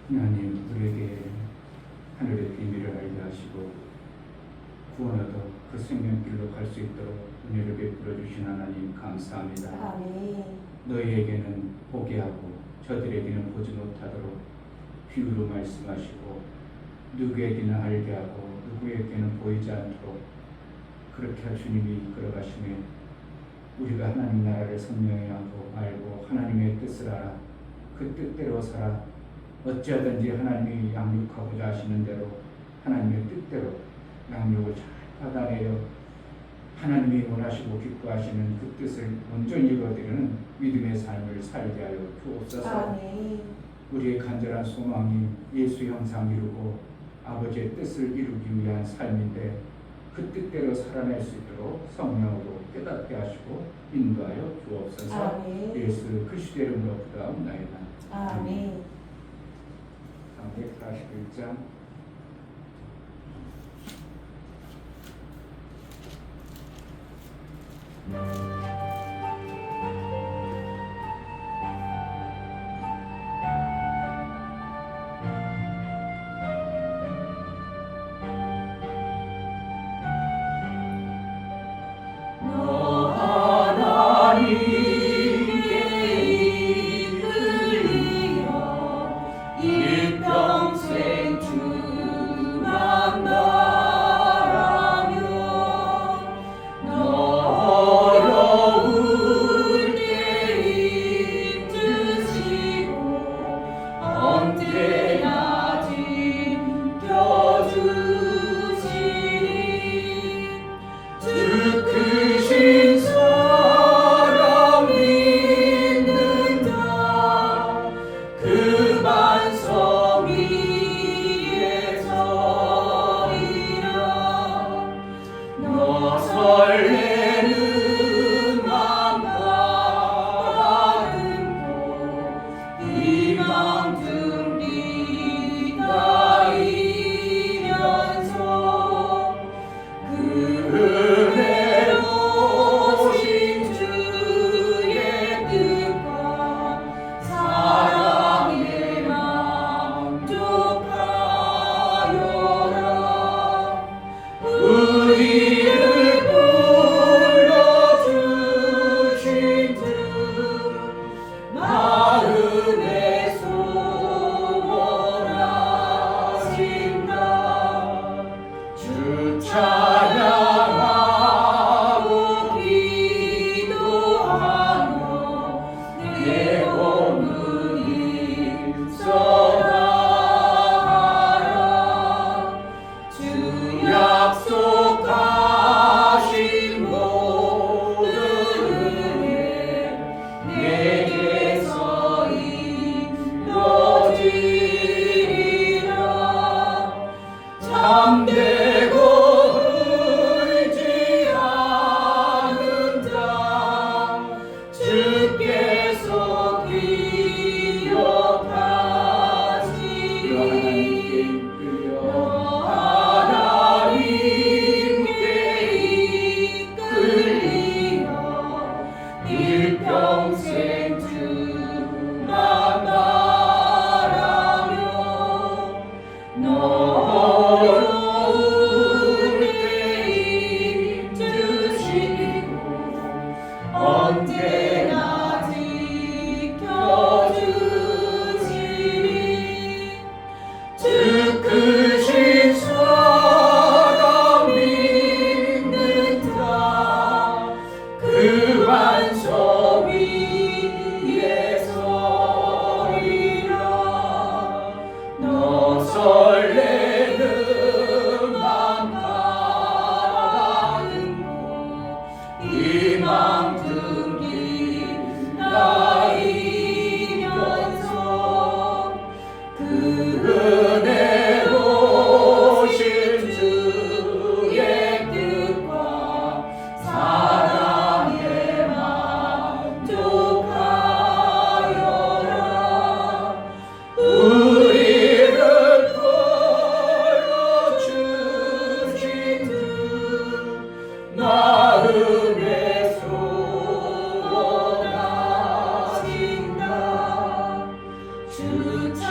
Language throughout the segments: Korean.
하나님, 우리에게 하늘의 비밀을 알게 하시고 구원 얻어 그 생명길로 갈 수 있도록 은혜를 베풀어 주신 하나님 감사합니다. 아멘. 너희에게는 보게 하고 저들에게는 보지 못하도록 비유로 말씀하시고 누구에게는 알게 하고 누구에게는 보이지 않도록 그렇게 할 주님이 이끌어가시며 우리가 하나님 나라를 선명하고 알고 하나님의 뜻을 알아 그 뜻대로 살아 어찌하든지 하나님이 양육하고자 하시는 대로 하나님의 뜻대로 양육을 잘 받아내어 하나님이 원하시고 기뻐하시는 그 뜻을 온전히 이루어드리는 믿음의 삶을 살게 하여 주옵소서. 아멘. 우리의 간절한 소망이 예수 형상 이루고 아버지의 뜻을 이루기 위한 삶인데 그 뜻대로 살아낼 수 있도록 성령으로 깨닫게 하시고 인도하여 주옵소서. 아멘. 예수 그리스도의 이름으로 기도하옵나이다. 아멘. 341장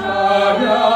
찬양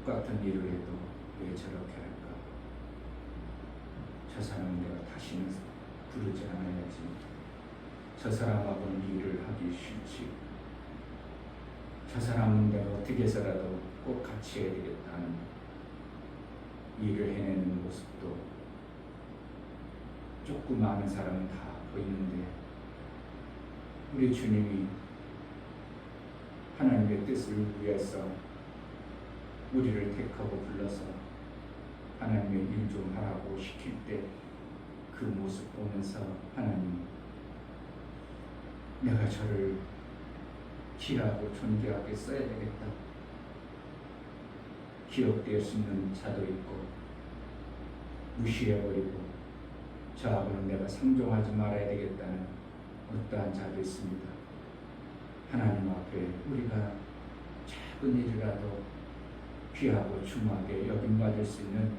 똑같은 일을 해도 왜 저렇게 할까? 저 사람은 내가 다시는 부르지 않아야지. 저 사람하고는 일을 하기 싫지. 저 사람은 내가 어떻게 해서라도 꼭 같이 해야 되겠다는 일을 해내는 모습도 조금 많은 사람은 다 보이는데, 우리 주님이 하나님의 뜻을 위해서 우리를 택하고 불러서 하나님의 일 좀 하라고 시킬 때 그 모습 보면서 하나님, 내가 저를 귀하고 존귀하게 써야 되겠다. 기억될 수 있는 자도 있고 무시해버리고 저하고는 내가 상종하지 말아야 되겠다는 어떠한 자도 있습니다. 하나님 앞에 우리가 작은 일이라도 귀하고 중하게 여김받을 수 있는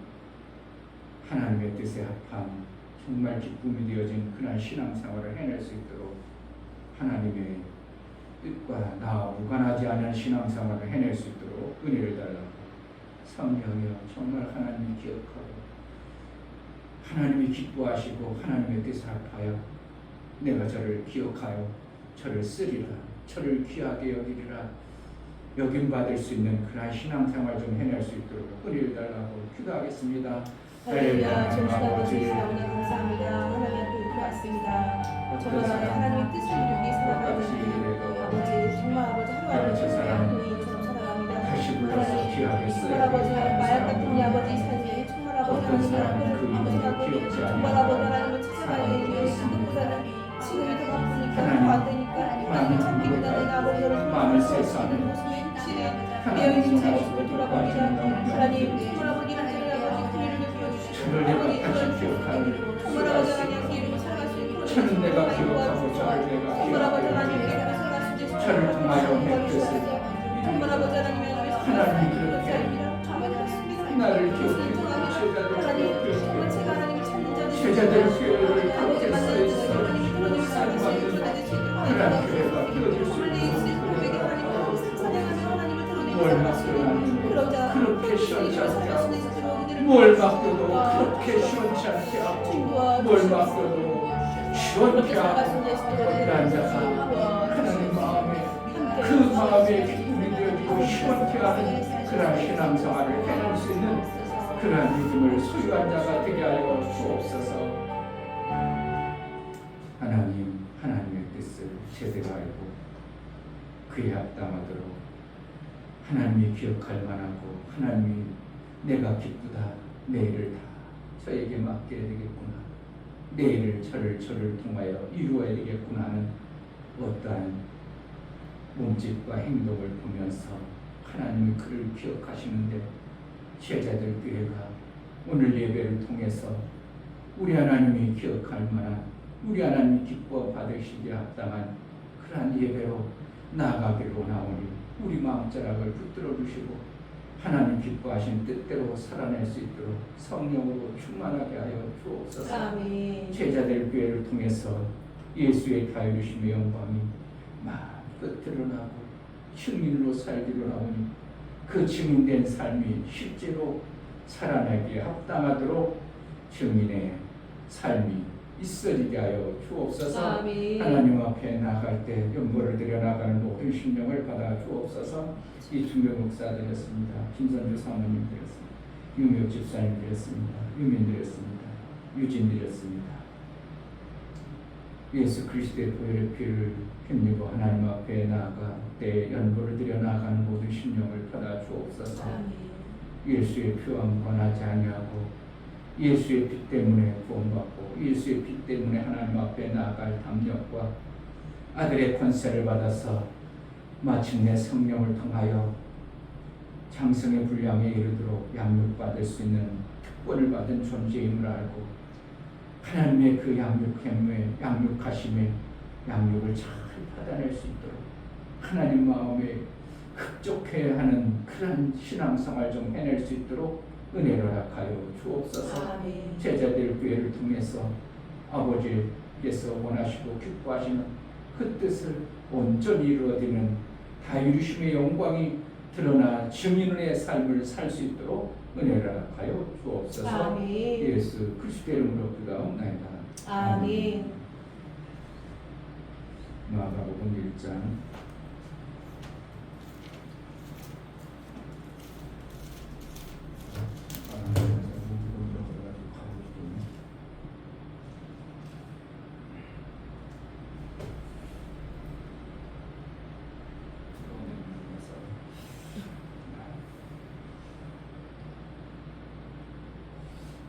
하나님의 뜻에 합한 정말 기쁨이 되어진 그날 신앙생활을 해낼 수 있도록 하나님의 뜻과 나와 무관하지 않은 신앙생활을 해낼 수 있도록 은혜를 달라고, 성령이여 정말 하나님이 기억하고 하나님이 기뻐하시고 하나님의 뜻을 합하여 내가 저를 기억하여 저를 쓰리라, 저를 귀하게 여기리라 여김받을 수 있는 그런 신앙생활 좀 해낼 수 있도록 은혜를 달라고 기도하겠습니다. 할렐루야. 정신 아버지 너무나 감사합니다. 하나님 앞에 이렇게 왔습니다. 정말 하나님의 뜻을 이루기 위해서 나가는 아버지, 정말 아버지 하루하루 동의처럼 살아갑니다. 다시 불러서 귀하게 정말 아버지 마약 같은 우리 아버지 삶이 정말 아버지 하나님을 정말 아버지 하나님을 찾아가기 위해서 그것보다는 지금이 더 바쁘니까 더 안 되니까 하나님 참기보다는 아버지를 마음을 세상에 모습에 확실히 되어있는 제 모습을 돌아봅니다. 하나님 정말 아버지 하나님 아버지 그리를 보여주시고 저를 내가 다시 기억하는 정말 아버지 하나님 이름을 살아갈 수 있도록 저는 내가 기억하고 저를 내가 정말 아버지 기억하고 하나님 이름을 살아갈 수 있도록 저를 통하여 내 뜻을 정말 아버지 하나님의 이름을 하나님 그렇게 하나님 나를 기억해 제자들 하나님 정말 제가 하나님을 찾는 자들 제자들 교회를 그렇게 만나는 써있어 자들 하나님 하나님을 살아갈 수 있도록 하나님 교회가 되어줄 수 있도록 뭘 맡겨놨는데 그렇게 시원치 않게 하고 뭘 맡겨도 그렇게 시원치 않게 하고 뭘 맡겨도 시원케 하고 어떠한 자가 하나님 마음에 그 마음에 기쁨이 되어지고 시원케 하는 그러한 신앙생활을 해낼 수 있는 그러한 믿음을 소유한 자가 되게 하여 주옵소서. 하나님, 하나님의 뜻을 제대로 알고 그에 합당하도록 하나님이 기억할 만하고 하나님이 내가 기쁘다, 내 일을 다 저에게 맡겨야 되겠구나, 내 일을 저를 통하여 이루어야 되겠구나 하는 어떠한 몸짓과 행동을 보면서 하나님이 그를 기억하시는데, 제자들 교회가 오늘 예배를 통해서 우리 하나님이 기억할 만한, 우리 하나님이 기뻐 받으시기에 합당한 그러한 예배로 나아가기를 원하오니 우리 마음자락을 붙들어 주시고 하나님 기뻐하신 뜻대로 살아낼 수 있도록 성령으로 충만하게 하여 주옵소서. 아멘. 제자들 교회를 통해서 예수의 자유주심의 영광이 마음껏 드러나고 증인으로 살기로 나오니 그 증인된 삶이 실제로 살아내기에 합당하도록 증인의 삶이 있어지게 하여 주옵소서. 아멘. 하나님 앞에 나갈 때 연보를 드려 나가는 모든 심령을 받아 주옵소서. 이충병 목사 드렸습니다. 김선주 사모님 드렸습니다. 유명 집사님 드렸습니다. 유민 드렸습니다. 유진 드렸습니다. 예수 그리스도의 보혈의 피를 힘입어 하나님 앞에 나아가 때 연보를 드려 나가는 모든 심령을 받아 주옵소서. 예수의 피와 무관하지 아니하고 예수의 피 때문에 구원받고 예수의 피 때문에 하나님 앞에 나아갈 담력과 아들의 권세를 받아서 마침내 성령을 통하여 장성의 분량에 이르도록 양육받을 수 있는 특권을 받은 존재임을 알고 하나님의 그 양육하심에 양육을 잘 받아낼 수 있도록 하나님 마음에 극적해 하는 그런 신앙생활 좀 해낼 수 있도록 은혜를 허락하여 주옵소서. 아멘. 제자들 교회를 통해서 아버지께서 원하시고 기뻐하시는 그 뜻을 온전히 이루어지는 다이루심의 영광이 드러나 증인의 삶을 살 수 있도록 은혜를 하여 주옵소서. 아멘. 예수 그리스도의 이름으로 기도하옵나이다. 아멘. 마가복음 1장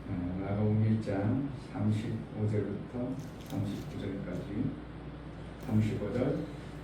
마가복음 1장 35절부터 39절까지 35절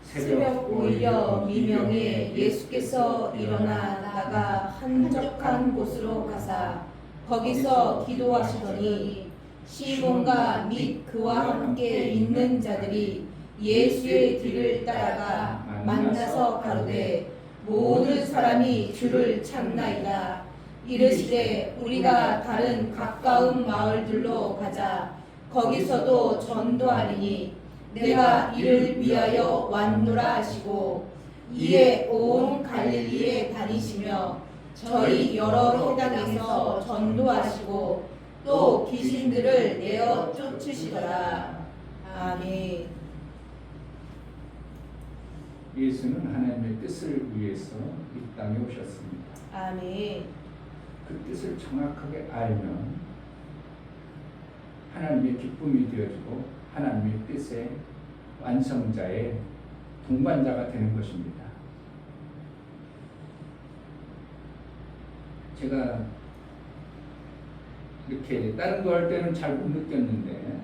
새벽 오히려 미명에 예수께서 일어나 나가 한적한 곳으로 가사 거기서 기도하시더니 시몬과 및 그와 함께 있는 자들이 예수의 뒤를 따라가 만나서 가로되 모든 사람이 주를 찾나이다. 이르시되 우리가 다른 가까운 마을들로 가자. 거기서도 전도하리니 내가 이를 위하여 왔노라 하시고 이에 온 갈릴리에 다니시며 저희 여러 해당에서 전도하시고 또 귀신들을 내어 쫓으시더라. 아멘. 예수는 하나님의 뜻을 위해서 이 땅에 오셨습니다. 아멘. 그 뜻을 정확하게 알면 하나님의 기쁨이 되어지고 하나님의 뜻의 완성자의 동반자가 되는 것입니다. 제가 이렇게 다른 거 할 때는 잘 못 느꼈는데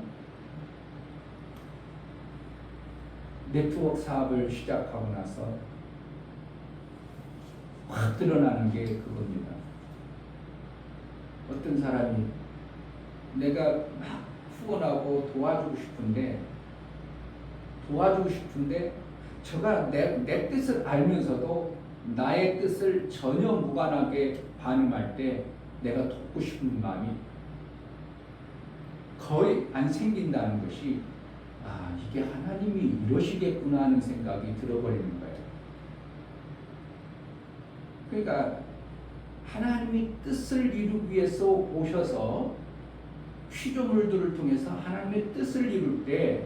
네트워크 사업을 시작하고 나서 확 드러나는 게 그겁니다. 어떤 사람이 내가 막 후원하고 도와주고 싶은데 저가 내 뜻을 알면서도 나의 뜻을 전혀 무관하게 반응할 때 내가 돕고 싶은 마음이 거의 안 생긴다는 것이 이게 하나님이 이러시겠구나 하는 생각이 들어버리는 거예요. 그러니까 하나님이 뜻을 이루기 위해서 오셔서 피조물들을 통해서 하나님의 뜻을 이룰 때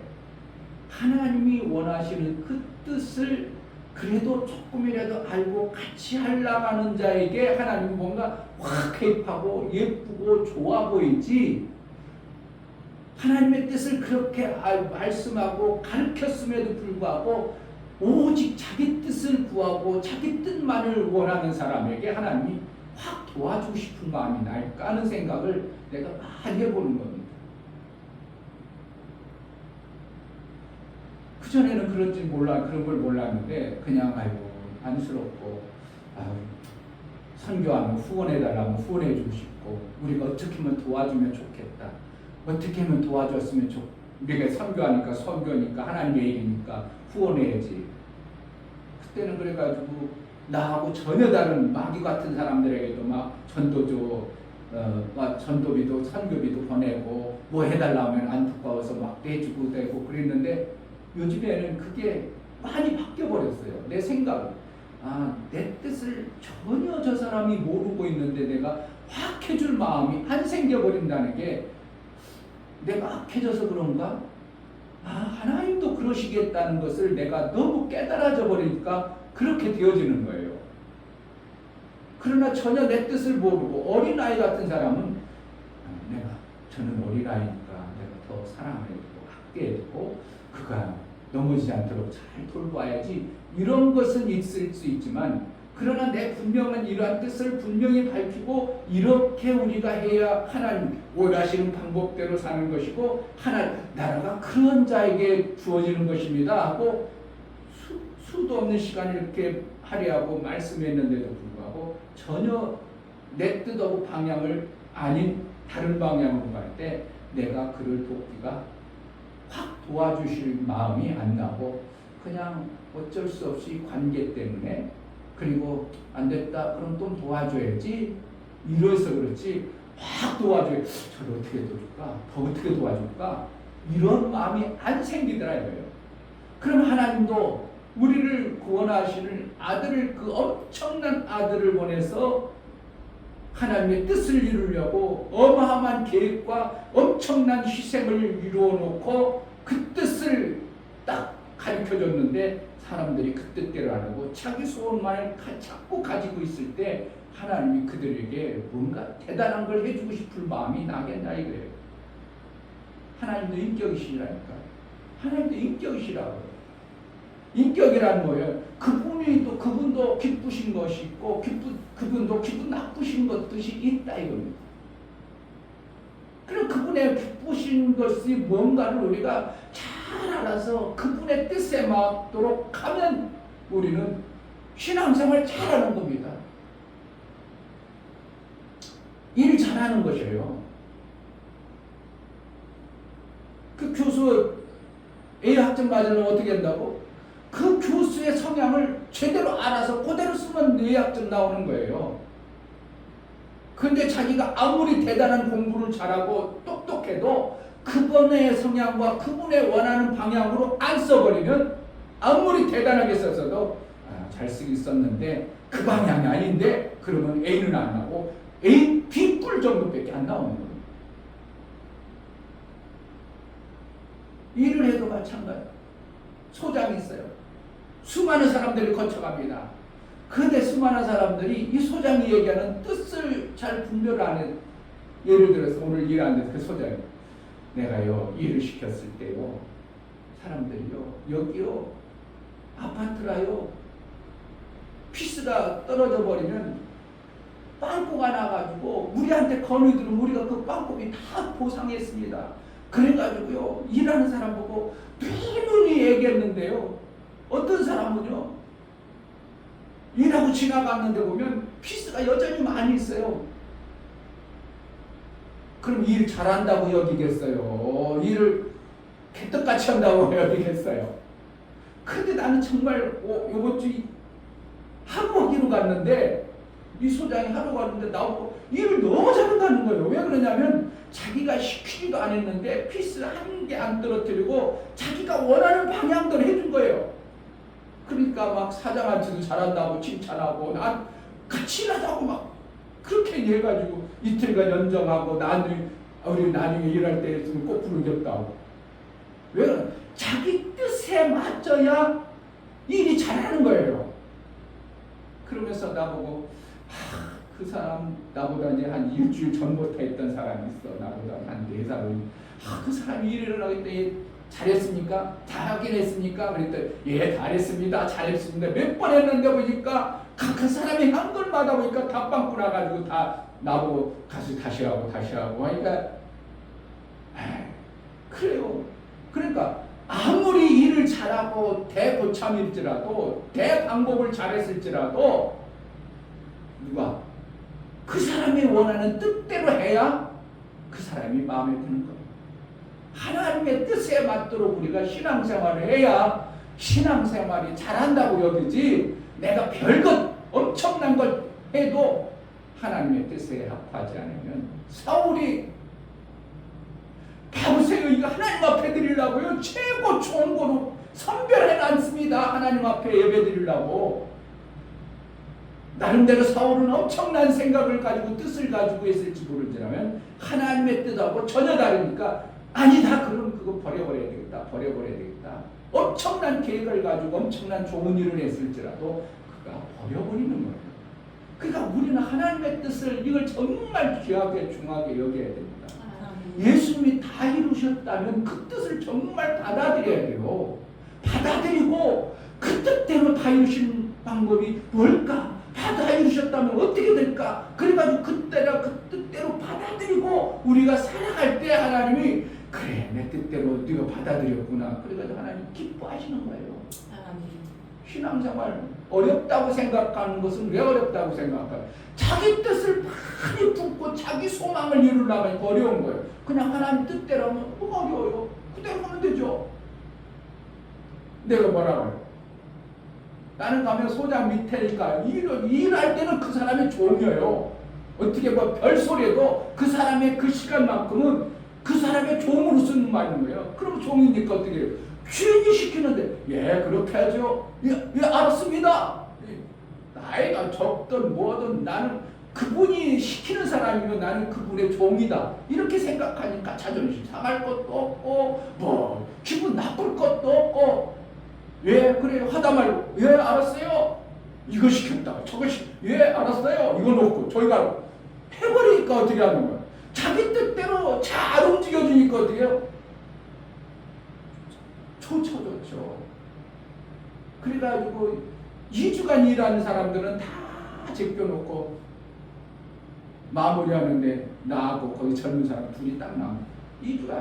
하나님이 원하시는 그 뜻을 그래도 조금이라도 알고 같이 하려가는 자에게 하나님이 뭔가 확 개입하고 예쁘고 좋아 보이지, 하나님의 뜻을 그렇게 말씀하고 가르쳤음에도 불구하고 오직 자기 뜻을 구하고 자기 뜻만을 원하는 사람에게 하나님이 확 도와주고 싶은 마음이 날까 하는 생각을 내가 많이 해보는 겁니다. 그전에는 그런 걸 몰랐는데 그냥 안쓰럽고 선교하면 후원해달라면 후원해주고 싶고 우리가 어떻게 하면 도와주면 좋겠다. 어떻게 하면 도와줬으면 우리가 선교니까 하나님의 일이니까 후원해야지. 그때는 그래가지고 나하고 전혀 다른 마귀 같은 사람들에게도 막 전도비도 선교비도 보내고 뭐 해달라면 안타까워서 막 내주고 되고 그랬는데 요즘에는 그게 많이 바뀌어버렸어요. 내 생각. 내 뜻을 전혀 저 사람이 모르고 있는데 내가 확 해줄 마음이 안 생겨버린다는 게 내가 악해져서 그런가? 하나님도 그러시겠다는 것을 내가 너무 깨달아져 버리니까 그렇게 되어지는 거예요. 그러나 전혀 내 뜻을 모르고 어린아이 같은 사람은 저는 어린아이니까 내가 더 사랑해주고 학대해주고 그가 넘어지지 않도록 잘 돌봐야지, 이런 것은 있을 수 있지만 그러나 내 분명한 이러한 뜻을 분명히 밝히고 이렇게 우리가 해야 하나님 원하시는 방법대로 사는 것이고 나라가 그런 자에게 주어지는 것입니다 하고 수도 없는 시간을 이렇게 하려고 말씀했는데도 불구하고 전혀 내 뜻하고 방향을 아닌 다른 방향으로 갈 때 내가 그를 돕기가 확 도와주실 마음이 안 나고 그냥 어쩔 수 없이 관계 때문에, 그리고 안 됐다 그럼 또 도와줘야지 이래서 그렇지 확 도와줘야 저를 어떻게 도와줄까, 더 어떻게 도와줄까, 이런 마음이 안 생기더라 이거예요. 그럼 하나님도 우리를 구원하시는 아들을, 그 엄청난 아들을 보내서 하나님의 뜻을 이루려고 어마어마한 계획과 엄청난 희생을 이루어 놓고 그 뜻을 딱 가르쳐줬는데 사람들이 그 뜻대로 안 하고 자기 소원만을 자꾸 가지고 있을 때 하나님이 그들에게 뭔가 대단한 걸 해주고 싶을 마음이 나겠냐 이거예요. 하나님도 인격이시라니까. 하나님도 인격이시라고요. 인격이란 뭐예요? 그분도 기쁘신 것이 있고 그분도 기분 나쁘신 것듯이 있다 이겁니다. 그럼 그분의 기쁘신 것이 뭔가를 우리가 잘 알아서 그분의 뜻에 맞도록 하면 우리는 신앙생활 잘하는 겁니다. 일 잘하는 것이에요. 그 교수 A학점 맞으면 어떻게 한다고? 그 교수의 성향을 제대로 알아서 그대로 쓰면 A학점 나오는 거예요. 근데 자기가 아무리 대단한 공부를 잘하고 똑똑해도 그분의 성향과 그분의 원하는 방향으로 안 써버리면 아무리 대단하게 썼어도 잘 쓰긴 썼는데 그 방향이 아닌데 그러면 A는 안 나고 A, B뿔 정도밖에 안 나오는 거예요. 일을 해도 마찬가지. 소장이 있어요. 수많은 사람들이 거쳐갑니다. 그런데 수많은 사람들이 이 소장이 얘기하는 뜻을 잘 분별 안 해요. 예를 들어서 오늘 일 안 돼서 그 소장이 내가요 일을 시켰을 때요 사람들이요 여기요 아파트가요 피스가 떨어져 버리면 빵꾸가 나가지고 우리한테 건의들은 우리가 그 빵꾸비 다 보상했습니다. 그래가지고요 일하는 사람 보고 누누이 얘기했는데요 어떤 사람은요 일하고 지나갔는데 보면 피스가 여전히 많이 있어요. 그럼 일 잘한다고 여기겠어요? 일을 개떡같이 한다고 여기겠어요? 근데 나는 정말 요번 주 한복이로 갔는데 이 소장이 하러 갔는데 나오고 일을 너무 잘한다는 거예요. 왜 그러냐면 자기가 시키지도 안 했는데 피스 한 개 안 떨어뜨리고 자기가 원하는 방향대로 해준 거예요. 그러니까 막 사장한테도 잘한다고 칭찬하고 난 같이 일하자고 막 그렇게 해가지고 이틀간 연정하고 우리 나중에 일할 때 있으면 꼬풀을 겼다고. 왜 그래? 자기 뜻에 맞춰야 일이 잘하는 거예요. 그러면서 나보고 그 사람 나보다 이제 한 일주일 전부터 했던 사람이 있어. 나보다 한 4살. 그 사람이 일을 하겠대. 잘했습니까? 잘하긴 했습니까? 그랬더니 예 잘했습니다. 잘했습니다. 몇 번 했는데 보니까 그 사람이 한 걸마다 보니까 다 빵꾸 나가지고 다 나보고 다시 하고 하니까 그래요. 그러니까 아무리 일을 잘하고 대고참일지라도 대방법을 잘했을지라도 누가 그 사람이 원하는 뜻대로 해야 그 사람이 마음에 드는 거예요. 하나님의 뜻에 맞도록 우리가 신앙생활을 해야 신앙생활이 잘한다고 여기지 내가 별것 엄청난 걸 해도 하나님의 뜻에 합하지 않으면 사울이 봐보세요. 이거 하나님 앞에 드리려고요. 최고 좋은 거로 선별해놨습니다. 하나님 앞에 예배 드리려고. 나름대로 사울은 엄청난 생각을 가지고 뜻을 가지고 있을지 모르지만 하나님의 뜻하고 전혀 다르니까 아니다. 그럼 그거 버려버려야 되겠다. 엄청난 계획을 가지고 엄청난 좋은 일을 했을지라도 그가 버려버리는 거예요. 그러니까 우리는 하나님의 뜻을 이걸 정말 귀하게 중하게 여겨야 됩니다. 예수님이 다 이루셨다면 그 뜻을 정말 받아들여야 돼요. 받아들이고 그 뜻대로 다 이루신 방법이 뭘까? 다 이루셨다면 어떻게 될까? 그래가지고 그 뜻대로 받아들이고 우리가 살아갈 때 하나님이 그래 내 뜻대로 네가 받아들였구나. 그래가지고 하나님 기뻐하시는 거예요. 신앙생활 어렵다고 생각하는 것은 왜 어렵다고 생각할까요? 자기 뜻을 많이 붓고 자기 소망을 이루려면 어려운 거예요. 그냥 하나님 뜻대로 하면 뭐가 어려워요? 그대로 하면 되죠. 내가 뭐라고요? 나는 가면 소장 밑에니까 일할 때는 그 사람의 종이에요. 어떻게 뭐 별소리에도 그 사람의 그 시간만큼은 그 사람의 종으로 쓰는 말인 거예요. 그럼 종이니까 어떻게 해요? 주인이 시키는데 예 그렇게 하죠. 예 알았습니다. 나이가 적든 뭐든 나는 그분이 시키는 사람이면 나는 그분의 종이다. 이렇게 생각하니까 자존심 상할 것도 없고 뭐 기분 나쁠 것도 없고 예 그래요 하다 말고 예 알았어요. 이거 시켰다. 저거 예 알았어요. 이거 놓고 저희가 해버리니까 어떻게 하는 거야. 자기 뜻대로 잘 움직여주니까 어떻게 해요? 좋죠. 그래가지고 2주간 일하는 사람들은 다 제껴놓고 마무리하는데 나하고 거기 젊은 사람 둘이 딱 남아. 2주간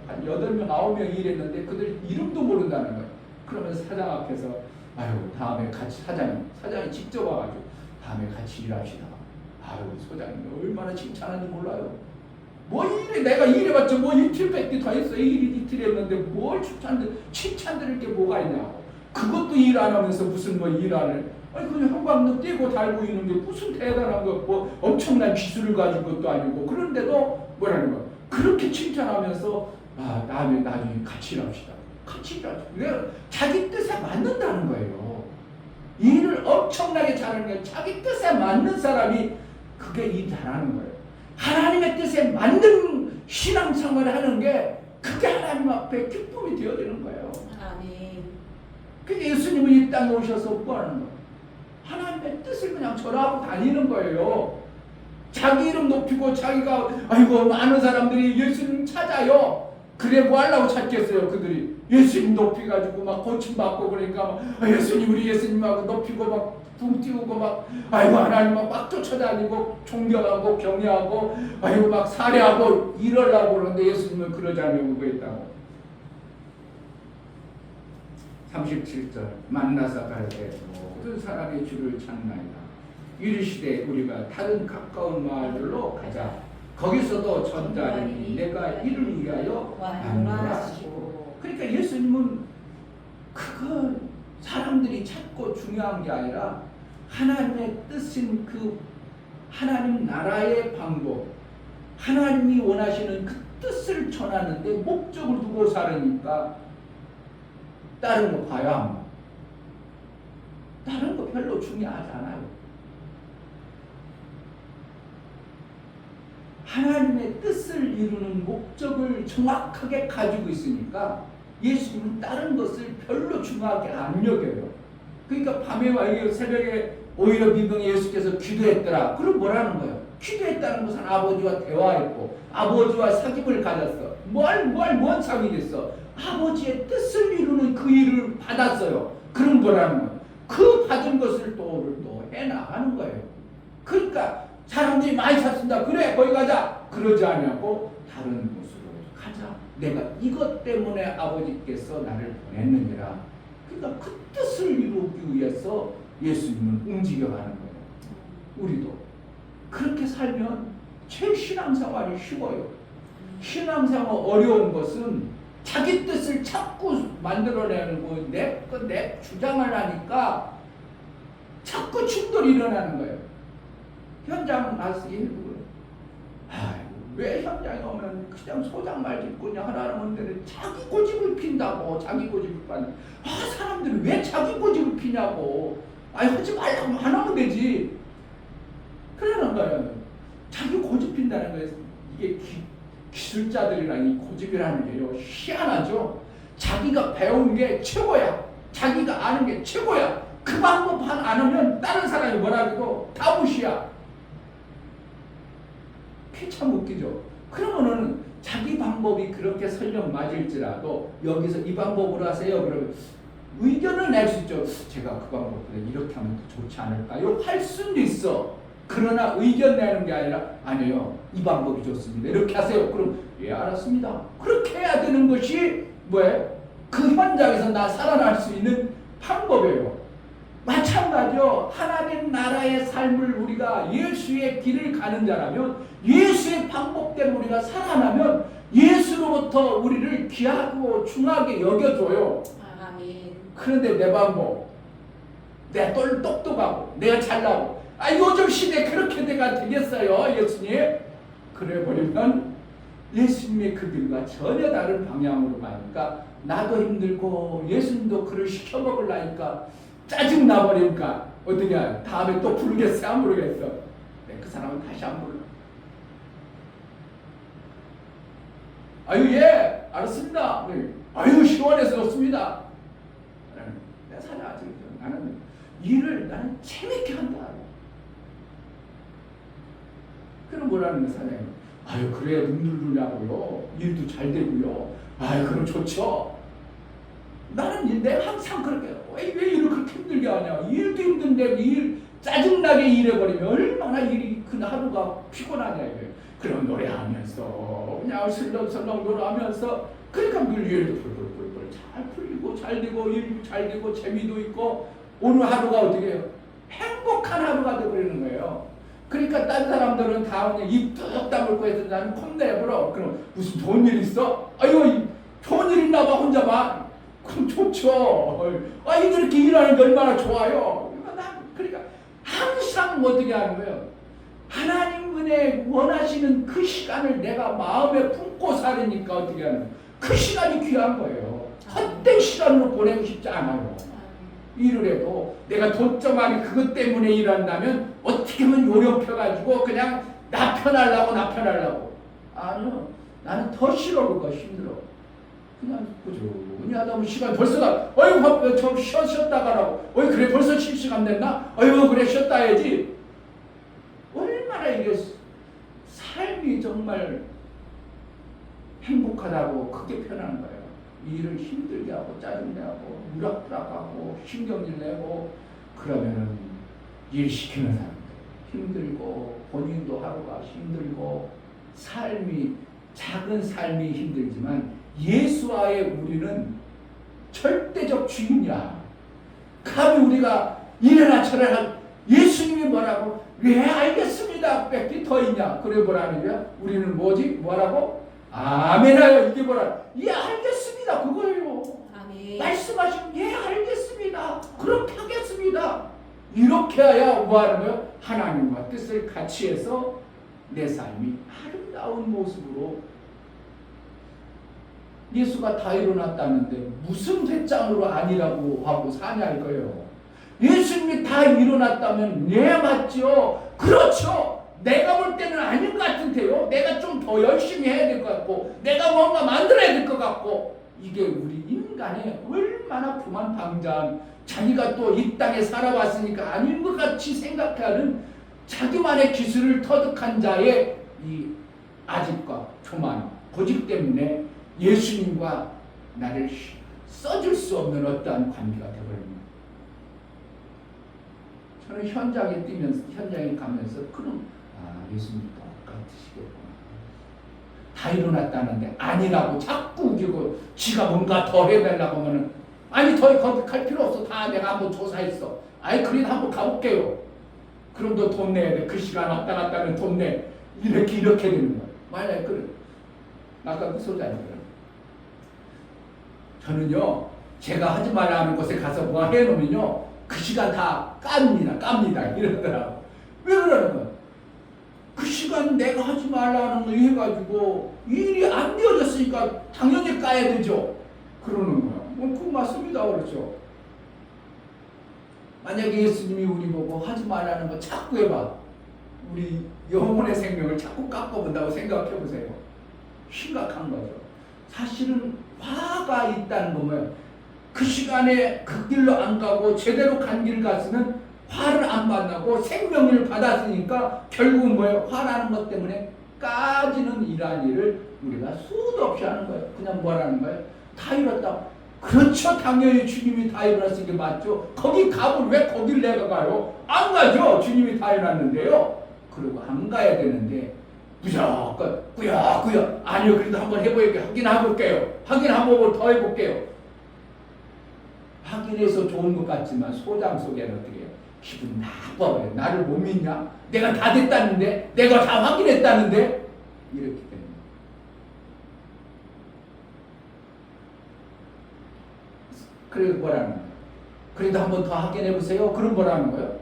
한 8명, 9명 일했는데 그들 이름도 모른다는 거예요. 그러면 사장 앞에서 아유 다음에 같이 사장이 직접 와가지고 다음에 같이 일합시다. 아유 소장님 얼마나 칭찬하는지 몰라요. 뭐 일해 내가 일해봤자 뭐 이틀밖에 더 했어. 이틀 했는데 뭘 칭찬드릴 게 뭐가 있냐고. 그것도 일 안 하면서 무슨 뭐 일 안 해. 아니 그냥 형광등 띄고 달고 있는 게 무슨 대단한 거 뭐 엄청난 기술을 가진 것도 아니고 그런데도 뭐라는 거야. 그렇게 칭찬하면서 아 나중에 같이 일합시다. 같이 일합시다. 왜 자기 뜻에 맞는다는 거예요. 일을 엄청나게 잘하는 게 자기 뜻에 맞는 사람이 그게 일 잘하는 거예요. 하나님의 뜻에 맞는 신앙생활을 하는 게 그게 하나님 앞에 기쁨이 되어지는 거예요. 아멘. 근데 예수님은 이 땅에 오셔서 뭐 하는 거예요? 하나님의 뜻을 그냥 전하고 다니는 거예요. 자기 이름 높이고 자기가 아이고 많은 사람들이 예수님 찾아요. 그래 뭐 하려고 찾겠어요 그들이. 예수님 높이가지고 막 고침받고 그러니까 막 예수님 우리 예수님하고 높이고 막 붕 띄우고 막 아이고 하나님 막 쫓아다니고 존경하고 경외하고 아이고 막 살해하고 이러려고 그러는데 예수님은 그러지 않으려고 그랬다고. 37절 만나서 가되 모든 사람의 주를 찾나이다. 이르시되 우리가 다른 가까운 마을들로 가자. 거기서도 전자하니 내가 이를 위하여 만나라 하시고. 그러니까 예수님은 그거 사람들이 찾고 중요한 게 아니라 하나님의 뜻인 그 하나님 나라의 방법, 하나님이 원하시는 그 뜻을 전하는데 목적을 두고 살으니까 다른 거 봐야 합니다. 다른 거 별로 중요하지 않아요. 하나님의 뜻을 이루는 목적을 정확하게 가지고 있으니까 예수님은 다른 것을 별로 중요하게 안 여겨요. 그러니까 밤에 와 새벽에 오히려 미병이 예수께서 기도했더라. 그럼 뭐라는 거예요? 기도했다는 것은 아버지와 대화했고 아버지와 사귐을 가졌어. 뭔 사귐이겠어? 아버지의 뜻을 이루는 그 일을 받았어요. 그럼 뭐라는 거예요? 그 받은 것을 또 해나가는 거예요. 그러니까 사람들이 많이 찾습니다. 그래 거기 가자. 그러지 않냐고 다른 곳으로 가자. 내가 이것 때문에 아버지께서 나를 보냈느니라. 그러니까 그 뜻을 이루기 위해서 예수님은 움직여가는 거예요. 우리도 그렇게 살면 제일 신앙생활이 쉬워요. 신앙생활 어려운 것은 자기 뜻을 자꾸 만들어내는 거, 내 주장을 하니까 자꾸 충돌이 일어나는 거예요. 현장 나서 왜 현장에 오면 그냥 소장 말 듣고 그냥 하라는 데는 자기 고집을 핀다고. 자기 고집을 핀다. 사람들이 왜 자기 고집을 피냐고. 하지 말라고 안 하면 되지. 그러는 거예요. 자기 고집 핀다는 거예요. 이게 기술자들이랑 이 고집이라는 게요 희한하죠. 자기가 배운 게 최고야. 자기가 아는 게 최고야. 그 방법 안 하면 다른 사람이 뭐라고 다 무시야. 그게 참 웃기죠. 그러면은 자기 방법이 그렇게 설령 맞을지라도 여기서 이 방법으로 하세요. 그러면 의견을 낼 수 있죠. 제가 그 방법보다 이렇게 하면 더 좋지 않을까요? 할 수는 있어. 그러나 의견 내는 게 아니라 아니요. 이 방법이 좋습니다. 이렇게 하세요. 그럼 예 알았습니다. 그렇게 해야 되는 것이 뭐예요? 그 현장에서 나 살아날 수 있는 방법이에요. 마찬가지요. 하나님 나라의 삶을 우리가 예수의 길을 가는 자라면 예수의 방법대로 우리가 살아나면 예수로부터 우리를 귀하고 중하게 여겨줘요. 아멘. 그런데 내 방법, 내가 똑똑하고 내가 잘나고 요즘 시대 그렇게 내가 되겠어요 예수님? 그래 버리면 예수님의 이미 그들과 전혀 다른 방향으로 가니까 나도 힘들고 예수님도 그를 시켜 먹으려니까 짜증 나버리니까 어떻게 해? 다음에 또 부르겠어 안 부르겠어? 그 사람은 다시 안 불러. 아유 예 알았습니다. 아유 시원해서 좋습니다. 내가 살아가지고 나는 일을 나는 재밌게 한다. 그럼 뭐라는 거야 사장님? 아유 그래야 눈누르냐고요. 일도 잘 되고요. 아유 그럼 좋죠. 나는 내가 항상 그렇게 왜 일을 그렇게 힘들게 하냐. 일도 힘든데 일 짜증나게 일해버리면 얼마나 일이 그 하루가 피곤하냐 이거예요. 그럼 노래하면서 그냥 슬렁슬렁 노래하면서 그러니까 늘 일도 뿔뿔뿔뿔 잘 풀리고 잘 되고 일도 잘 되고 재미도 있고 오늘 하루가 어떻게 해요? 행복한 하루가 되어버리는 거예요. 그러니까 딴 사람들은 다 그냥 입 뚝 다물고 해서 나는 콧내버려. 그럼 무슨 좋은 일 있어? 아유 좋은 일 있나 봐 혼자만. 그럼 좋죠. 아 이렇게 일하는 게 얼마나 좋아요. 그러니까 항상 어떻게 하는 거예요? 하나님 은혜 원하시는 그 시간을 내가 마음에 품고 살으니까 어떻게 하는 거예요? 그 시간이 귀한 거예요. 헛된 시간으로 보내고 싶지 않아요. 일을 해도 내가 도점하게 그것 때문에 일한다면 어떻게 하면 요령펴가지고 그냥 나 편하려고 아니요 나는 더 싫어. 그거 힘들어. 그냥 꾸준히 하다 보면 시간 벌써 가. 어이 좀 쉬었다 가라고. 어이 그래 벌써 실시간 됐나? 어이 그래 쉬었다 해야지. 얼마나 이게 삶이 정말 행복하다고 그게 편한 거예요. 일을 힘들게 하고 짜증내고 무락부락하고 신경질 내고 그러면은 일 시키는 사람들 힘들고 본인도 하루가 힘들고 삶이 작은 삶이 힘들지만 예수와의 우리는 절대적 주인이야. 감히 우리가 이래라 저래라 예수님이 뭐라고 왜 알겠습니다 뺏기 더 있냐 그래 뭐라는 거야? 우리는 뭐지? 뭐라고? 아멘하여 이게 뭐라? 예 알겠습니다 그거예요. 아멘. 말씀하시면 예 알겠습니다 그렇게 하겠습니다 이렇게 해야 뭐하는 거예요? 하나님과 뜻을 같이 해서 내 삶이 아름다운 모습으로 예수가 다 일어났다는데 무슨 배짱으로 아니라고 하고 사냐 이거예요. 예수님이 다 일어났다면 네 맞죠? 그렇죠. 내가 볼 때는 아닌 것 같은데요. 내가 좀 더 열심히 해야 될 것 같고 내가 뭔가 만들어야 될 것 같고 이게 우리 인간의 얼마나 교만방자한 자기가 또 이 땅에 살아왔으니까 아닌 것 같이 생각하는 자기만의 기술을 터득한 자의 이 아집과 교만 고집 때문에 예수님과 나를 써줄 수 없는 어떠한 관계가 되어버립니다. 저는 현장에 뛰면서 현장에 가면서 그럼 예수님 똑같으시겠구나. 다 일어났다는데 아니라고 자꾸 우기고 지가 뭔가 더 해달라고 하면은 아니 더 거듭할 필요 없어. 다 내가 한번 조사했어. 아니 그래도 한번 가볼게요. 그럼 너 돈 내야 돼. 그 시간 왔다 갔다 하면 돈 내. 이렇게 되는 거야. 만약에 그래. 아까 그 소장님 저는요 제가 하지 말라는 곳에 가서 뭐 해놓으면요 그 시간 다 깝니다 이러더라고. 왜 그러는 거야? 그 시간 내가 하지 말라는 거 해가지고 일이 안 되어졌으니까 당연히 까야 되죠. 그러는 거야. 그거 맞습니다. 그렇죠. 만약에 예수님이 우리 보고 하지 말라는 거 자꾸 해봐. 우리 영혼의 생명을 자꾸 깎아본다고 생각해보세요. 심각한 거죠. 사실은 화가 있다는 거 뭐예요? 그 시간에 그 길로 안 가고 제대로 간 길 갔으면 화를 안 만나고 생명을 받았으니까 결국은 뭐예요? 화나는 것 때문에 까지는 이러한 일을 우리가 수도 없이 하는 거예요. 그냥 뭐라는 거예요? 다 이뤘다. 그렇죠. 당연히 주님이 다 이뤘으니까 맞죠. 거기 가면 왜 거길 내가 가요? 안 가죠. 주님이 다 이뤘는데요. 그리고 안 가야 되는데 무조건 꾸역꾸역 아니요 그래도 한번 해볼게요. 확인 한 번 더 해볼게요. 확인해서 좋은 것 같지만 소장 속에는 어떻게 해요? 기분 나빠요. 나를 못 믿냐? 내가 다 됐다는데 내가 다 확인했다는데 이렇게 됩니다. 그래서 뭐라는 거예요? 그래도 한번 더 확인해 보세요. 그럼 뭐라는 거예요?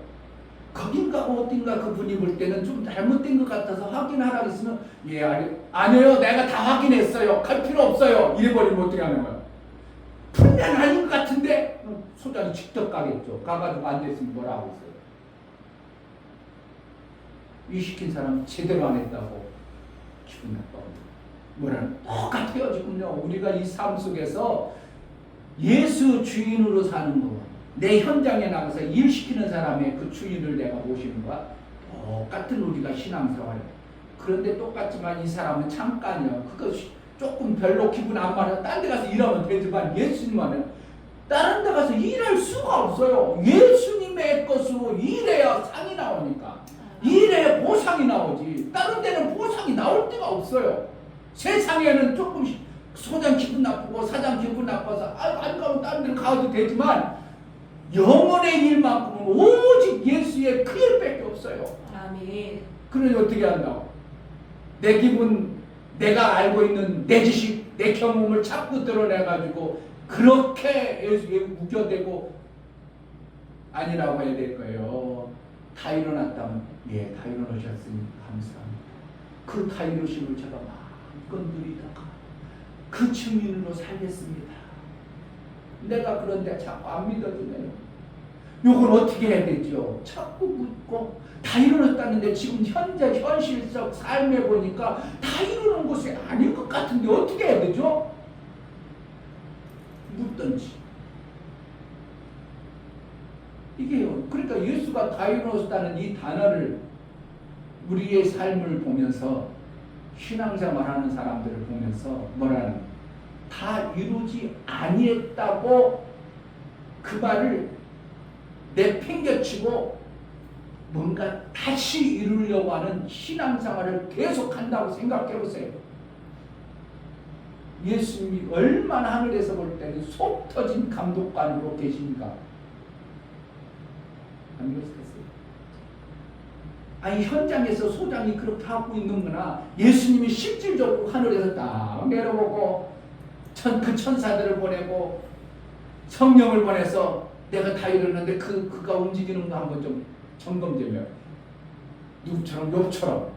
거긴가 어딘가 그분이 볼 때는 좀 잘못된 것 같아서 확인하라고 했으면 예 아니에요 내가 다 확인했어요 갈 필요 없어요 이래버리면 어떻게 하는 거야. 분명 아닌 것 같은데 소장이 직접 가겠죠. 가가지고 안 됐으면 뭐라 하고 있어요. 이 시킨 사람 제대로 안 했다고 기분 나빠요. 뭐라는 똑같아요. 지금요 우리가 이 삶 속에서 예수 주인으로 사는 거, 내 현장에 나가서 일시키는 사람의 그 주인을 내가 모시는 거야. 똑같은 우리가 신앙생활. 그런데 똑같지만 이 사람은 잠깐이요. 그거 조금 별로 기분 안 맞아. 딴 데 가서 일하면 되지만 예수님만은 다른 데 가서 일할 수가 없어요. 예수님의 것으로 일해야 상이 나오니까. 일해야 보상이 나오지. 다른 데는 보상이 나올 데가 없어요. 세상에는 조금씩 소장 기분 나쁘고 사장 기분 나빠서 안 가면 다른 데로 가도 되지만 영혼의 일만큼은 오직 예수의 그 일밖에 없어요. 아멘. 그러니 어떻게 한다고? 내 기분, 내가 알고 있는 내 지식, 내 경험을 자꾸 드러내가지고 그렇게 예수에 우겨대고 아니라고 해야 될 거예요. 다 일어났다면 예, 다 일어나셨으니 감사합니다. 그 다 일어심을 제가 마음껏 누리다가 그 증인으로 살겠습니다. 내가 그런데 자꾸 안 믿어주네요. 요건 어떻게 해야 되죠? 자꾸 묻고 다 일어났다는데 지금 현재 현실적 삶에 보니까 다 이루는 것이 아닌 것 같은데 어떻게 해야 되죠? 묻든지. 이게요. 그러니까 예수가 다 이루었다는 이 단어를 우리의 삶을 보면서 신앙생활하는 사람들을 보면서 뭐라는 다 이루지 아니했다고 그 말을 내팽개치고 뭔가 다시 이루려고 하는 신앙생활을 계속한다고 생각해 보세요. 예수님이 얼마나 하늘에서 볼 때는 속 터진 감독관으로 계십니까? 안 그러셨겠어요? 아니 현장에서 소장이 그렇게 하고 있는구나. 예수님이 실질적으로 하늘에서 딱 내려보고 그 천사들을 보내고 성령을 보내서 내가 다 이뤘는데 그가 움직이는 거 한번 좀 점검 좀 해요. 누구처럼 욥처럼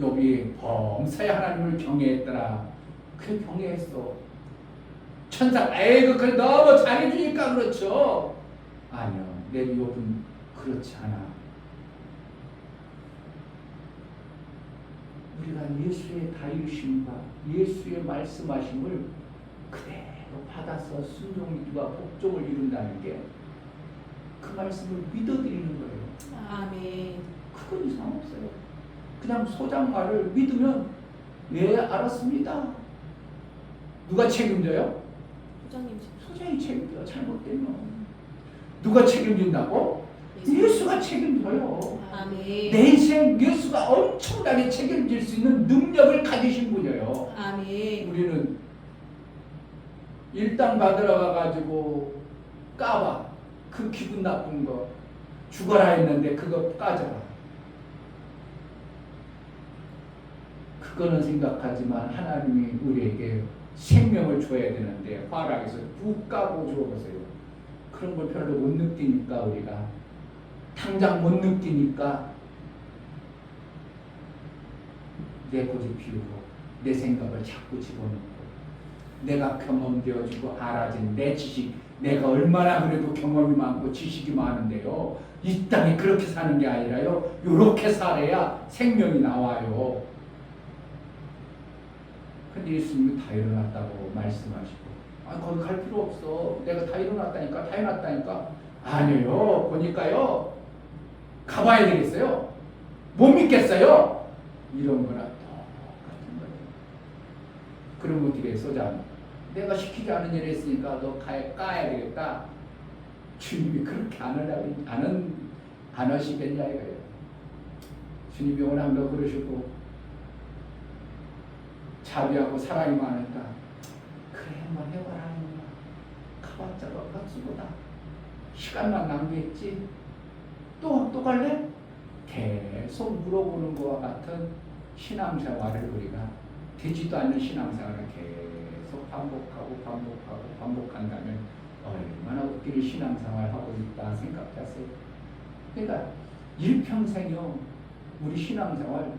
욥이 범사의 하나님을 경외했더라. 그 경외했어. 천사 에이 그래 너무 잘해주니까 그렇죠. 아니요 내 욥은 그렇지 않아. 우리가 예수의 다이루심과 예수의 말씀하심을 그대로 받아서 순종과 복종을 이룬다는 게 그 말씀을 믿어드리는 거예요. 아멘. 그건 이상 없어요. 그냥 소장 말을 믿으면 예 알았습니다. 누가 책임져요? 소장님. 소장이 책임져. 잘못되면 누가 책임진다고? 예수가 책임져요. 아멘. 내 인생 예수가 엄청나게 책임질 수 있는 능력을 가지신 분이에요. 아멘. 우리는 일당 받으러 가가지고 까봐. 그 기분 나쁜 거 죽어라 했는데 그거 까져라. 그거는 생각하지만 하나님이 우리에게 생명을 줘야 되는데 화락에서 쭉 까고 줘보세요. 그런 걸 별로 못 느끼니까 우리가 당장 못 느끼니까 내 고집 피우고 내 생각을 자꾸 집어넣고 내가 경험되어지고 알아진 내 지식 내가 얼마나 그래도 경험이 많고 지식이 많은데요. 이 땅에 그렇게 사는 게 아니라요. 이렇게 살아야 생명이 나와요. 근데 예수님이 다 일어났다고 말씀하시고 거기 갈 필요 없어. 내가 다 일어났다니까 다 일어났다니까 아니에요. 보니까요. 가봐야 되겠어요. 못 믿겠어요. 이런 거나 똑같은 거예요. 그럼 어떻게 소장? 내가 시키지 않은 일을 했으니까 너 까야 되겠다. 주님이 그렇게 안 하시겠냐 이거예요. 주님이 워낙 너 그러시고 자비하고 사랑이 많으니까 그래 한번 해봐라 하는구나. 가봤자 값수보다 시간만 낭비했지. 또 갈래? 계속 물어보는 것과 같은 신앙생활을 우리가 되지도 않는 신앙생활을 계속 반복한다면 얼마나 웃기게 신앙생활을 하고 있다 생각하세요. 그러니까 일평생요 우리 신앙생활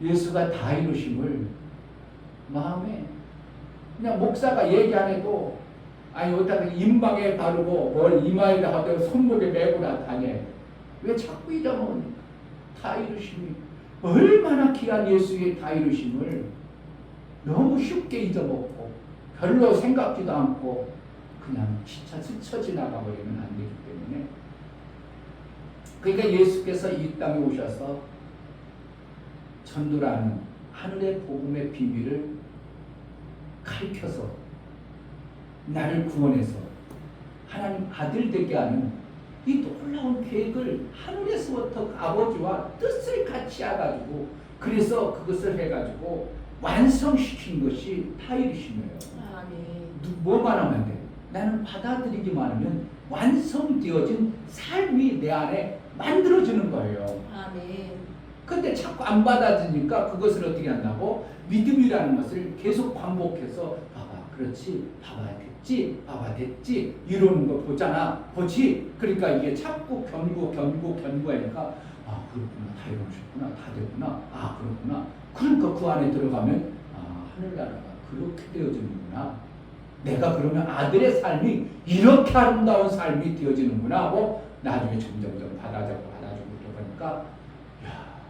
예수가 다 이루심을 마음에 그냥 목사가 얘기 안 해도 아니 어디다가 임방에 바르고 뭘 이마에다 하고 손목에 메고 다녀야 돼. 왜 자꾸 잊어먹으니까 다 이루심이 얼마나 귀한 예수의 다 이루심을 너무 쉽게 잊어먹고 별로 생각지도 않고 그냥 스쳐 지나가 버리면 안 되기 때문에 그러니까 예수께서 이 땅에 오셔서 전도라는 하늘의 복음의 비밀을 가르쳐서 나를 구원해서 하나님 아들 되게 하는 이 놀라운 계획을 하늘에서부터 아버지와 뜻을 같이 해가지고 그래서 그것을 해가지고 완성시킨 것이 다 이루심이에요. 뭐만 하면 돼? 나는 받아들이기만 하면 완성되어진 삶이 내 안에 만들어지는 거예요. 근데 자꾸 안 받아들이니까 그것을 어떻게 한다고? 믿음이라는 것을 계속 반복해서 봐봐, 그렇지, 봐봐, 됐지 이러는 거 보잖아, 보지? 그러니까 이게 자꾸 견고하니까 아 그렇구나, 다 이루셨구나, 다 됐구나, 아 그렇구나. 그러니까 그 안에 들어가면 아 하늘나라가 그렇게 되어지는구나. 내가 그러면 아들의 삶이 이렇게 아름다운 삶이 되어지는구나 하고 나중에 점점 받아주고 그러니까 야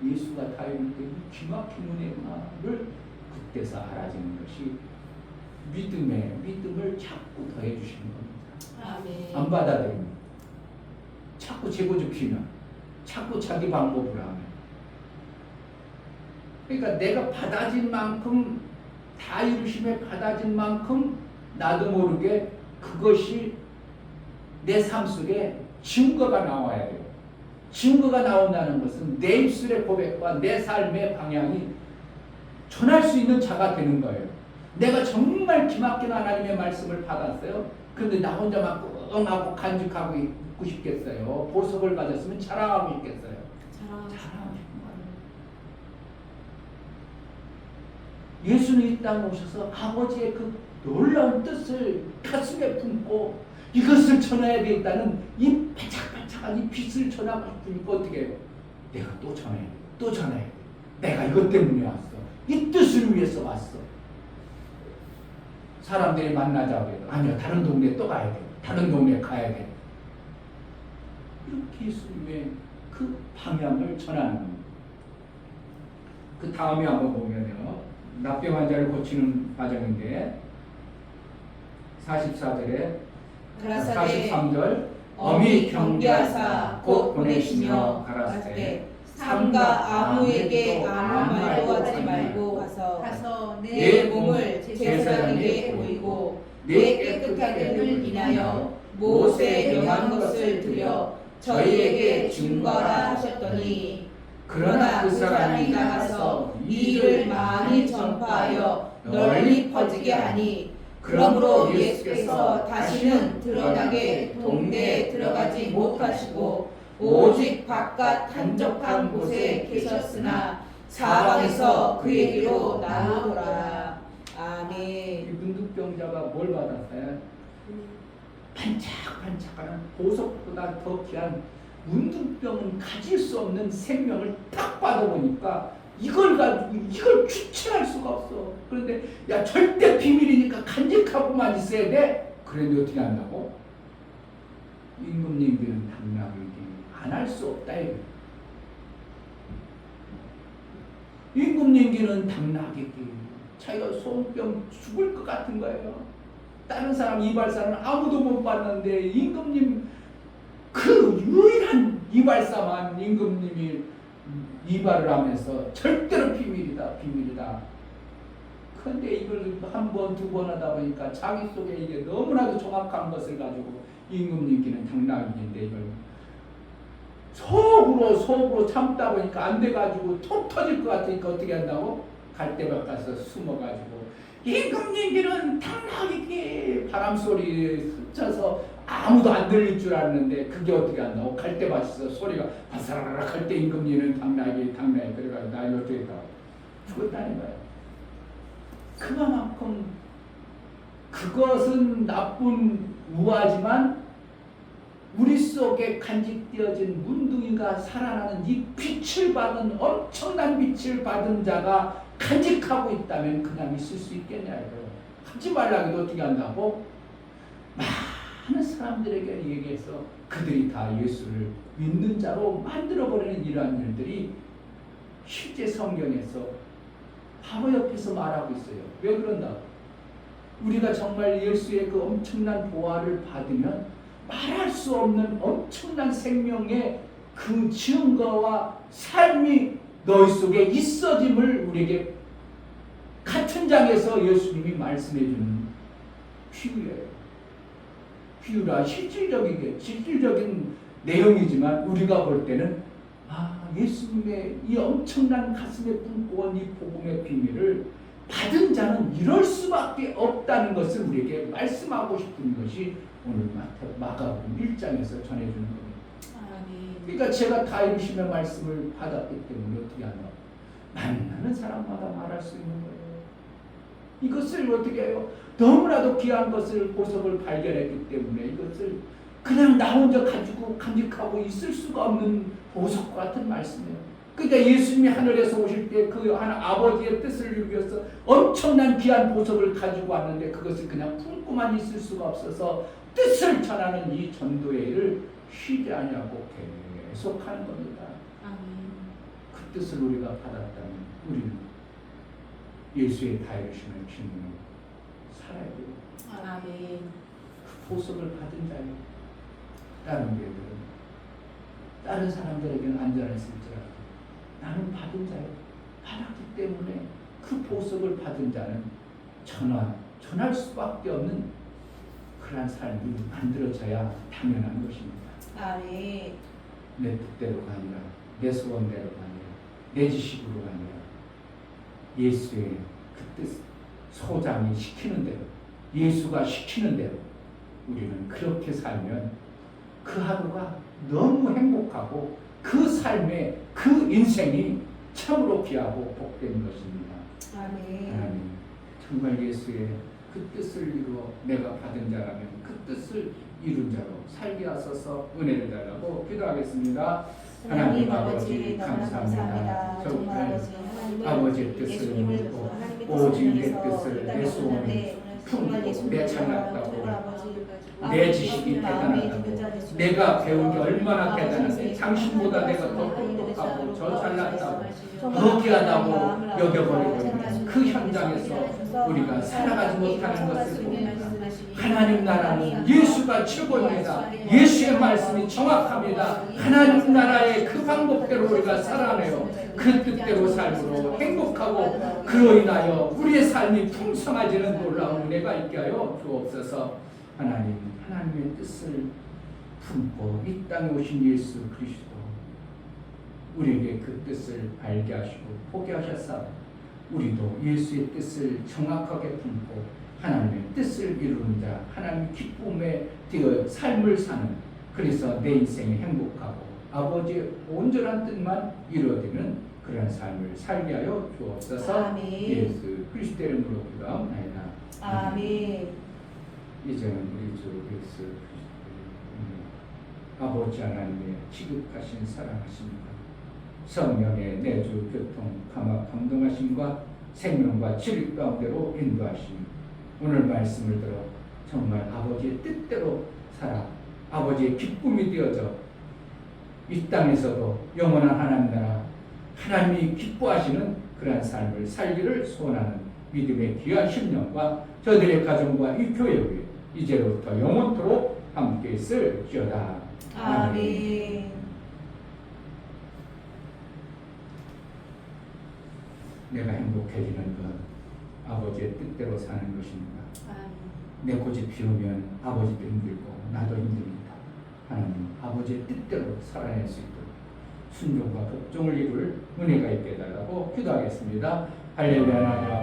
예수가 다 이룰 때 이 기막힌 은혜구나를 그때서 알아지는 것이 믿음을 자꾸 더해 주시는 겁니다. 안 받아들이면 자꾸 재고집히면 자꾸 자기 방법으로 하면 그러니까 내가 받아진 만큼 다 이루심에 받아진 만큼 나도 모르게 그것이 내 삶 속에 증거가 나와야 돼요. 증거가 나온다는 것은 내 입술의 고백과 내 삶의 방향이 전할 수 있는 자가 되는 거예요. 내가 정말 기막힌 하나님의 말씀을 받았어요. 그런데 나 혼자만 끙하고 간직하고 있고 싶겠어요. 보석을 가졌으면 자랑하고 있겠어요. 자랑하고 싶은 거예요. 예수는 이 땅에 오셔서 아버지의 그 놀라운 뜻을 가슴에 품고 이것을 전해야 되겠다는 이 반짝반짝한 이 빛을 전하고 싶으니까 어떻게 해요? 내가 또 전해야 돼. 내가 이것 때문에 왔어. 이 뜻을 위해서 왔어. 사람들이 만나자고 해도 아니요, 다른 동네에 또 가야 돼. 다른 동네에 가야 돼. 이렇게 예수님의 그 방향을 전하는 겁니다. 그 다음에 한번 보면요. 납병 환자를 고치는 과정인데 44절에 43절 어미 경계하사 곧 보내시며 가라사대 삼가 아무에게 아무 말도 하지 말고 가서 내 몸을 제사장에게 보이고 내 깨끗하게 를 인하여 모세에 명한 것을 드려 저희에게 증거라 하셨더니 그러나 그 사람이 나가서 이 일을 많이 전파하여 널리 퍼지게 하니 그러므로 예수께서 다시는 드러나게 동네에 들어가지 못하시고 오직 바깥 한적한 곳에 계셨으나 사방에서 그에게로 나오더라. 아멘. 이 문둥병자가 뭘 받았어요? 반짝반짝하는 보석보다 더 귀한 문둥병은 가질 수 없는 생명을 딱 받아보니까 이걸 가지고 이걸 주체할 수가 없어. 그런데 야 절대 비밀이니까 간직하고만 있어야 돼. 그런데 어떻게 한다고? 임금님들은 당나귀기 안 할 수 없다. 임금님들은 당나귀기 자기가 소음병 죽을 것 같은 거예요. 다른 사람 이발사는 아무도 못 봤는데 임금님 그 유일한 이발사만 임금님이 이발을 하면서 절대로 비밀이다. 그런데 이걸 한 번, 두 번 하다 보니까 자기 속에 이게 너무나도 정확한 것을 가지고 임금님께는 당나귀인데 이걸 속으로 참다 보니까 안 돼가지고 톡 터질 것 같으니까 어떻게 한다고? 갈대밭 가서 숨어가지고 임금님께는 당나귀 바람소리 스쳐서 아무도 안 들릴 줄 알았는데 그게 어떻게 한다고? 갈대밭에서 소리가 바사라락 할 때 임금님은 당나귀 그래가지고 나 어떻게 했다? 죽었다는 거예요. 그만큼 그것은 나쁜 우화지만 우리 속에 간직되어진 문둥이가 살아나는 이 빛을 받은 엄청난 빛을 받은 자가 간직하고 있다면 그냥 있을 수 있겠냐 이거예요. 하지 말라고 해도 어떻게 한다고? 많은 사람들에게 얘기해서 그들이 다 예수를 믿는 자로 만들어버리는 이러한 일들이 실제 성경에서 바로 옆에서 말하고 있어요. 왜 그런다고? 우리가 정말 예수의 그 엄청난 보화를 받으면 말할 수 없는 엄청난 생명의 그 증거와 삶이 너희 속에 있어짐을 우리에게 같은 장에서 예수님이 말씀해 주는 비유예요. 비유라 실질적인 내용이지만 우리가 볼 때는 예수님의 이 엄청난 가슴에 품고 이 복음의 비밀을 받은 자는 이럴 수밖에 없다는 것을 우리에게 말씀하고 싶은 것이 오늘 마가복음 1장에서 전해주는 겁니다. 그러니까 제가 다 이루심의 말씀을 받았기 때문에 어떻게 하나 만나는 사람마다 말할 수 있는 거예요. 이것을 어떻게 해요? 너무나도 귀한 것을 보석을 발견했기 때문에 이것을 그냥 나 혼자 가지고 간직하고 있을 수가 없는 보석과 같은 말씀이에요. 그러니까 예수님이 하늘에서 오실 때 그 아버지의 뜻을 이루기 위해서 엄청난 귀한 보석을 가지고 왔는데 그것을 그냥 품고만 있을 수가 없어서 뜻을 전하는 이 전도의 일을 쉬지 아니하고 계속하는 겁니다. 그 뜻을 우리가 받았다면 우리는 예수의 다이루심을 증인으로 살아야 돼요. 그 보석을 받은 자예요. 다른 교회들은 다른 사람들에게는 안전을 쓸지라도 나는 받은 자예요. 받았기 때문에 그 보석을 받은 자는 전할 수밖에 없는 그러한 삶이 만들어져야 당연한 것입니다. 내 뜻대로가 아니라 내 소원대로가 아니라 내 지식으로가 아니라 예수의 그 뜻 소장이 시키는 대로 예수가 시키는 대로 우리는 그렇게 살면 그 하루가 너무 행복하고 그 삶의 그 인생이 참으로 귀하고 복된 것입니다. 하나님 정말 예수의 그 뜻을 이루어 내가 받은 자라면 그 뜻을 이룬 자로 살게 하소서 은혜를 달라고 기도하겠습니다. 하나님 아버지 감사합니다. 아버지의 뜻을 이루고 오직 내 뜻을 내 소원을 품고 내 잘났다고 내 지식이 대단하다고 내가 배운 게 얼마나 대단한데 당신보다 내가 더 똑똑하고 더 잘났다고 더 귀하다고 여겨버리고 있는 그 현장에서 우리가 살아가지 못하는 것을 봅니다. 하나님 나라는 예수가 최고입니다. 예수의 말씀이 정확합니다. 하나님 나라의 그 방법대로 우리가 살아내요. 그 뜻대로 삶으로 행복하고 그로 인하여 우리의 삶이 풍성해지는 놀라운 은혜가 있게 하여 주옵소서. 하나님의 뜻을 품고 이 땅에 오신 예수 그리스도 우리에게 그 뜻을 알게 하시고 보게 하셨사 우리도 예수의 뜻을 정확하게 품고 하나님의 뜻을 이루는 자 하나님의 기쁨에 뛰어 삶을 사는 그래서 내 인생이 행복하고 아버지의 온전한 뜻만 이루어지는 그런 삶을 살게 하여 주옵소서. 예수 그리스도의 이름으로 기도하옵나이다. 아멘. 이제는 우리 주 예수 그리스도의 아버지 하나님의 지극하신 사랑하심과 성령의 내주 교통 감화 감동하심과 생명과 진리 가운데로 인도하심 오늘 말씀을 들어 정말 아버지의 뜻대로 살아 아버지의 기쁨이 되어져 이 땅에서도 영원한 하나님 나라 하나님이 기뻐하시는 그러한 삶을 살기를 소원하는 믿음의 귀한 심령과 저들의 가정과 이 교회 위에 이제로부터 영원토록 함께 있을지어다. 아멘. 내가 행복해지는 것 아버지의 뜻대로 사는 것입니다. 내 고집 피우면 아버지도 힘들고 나도 힘듭니다. 하나님 아버지의 뜻대로 살아낼 수 있도록 순종과 복종을 이룰 은혜가 있게 해달라고 기도하겠습니다. 할렐루야.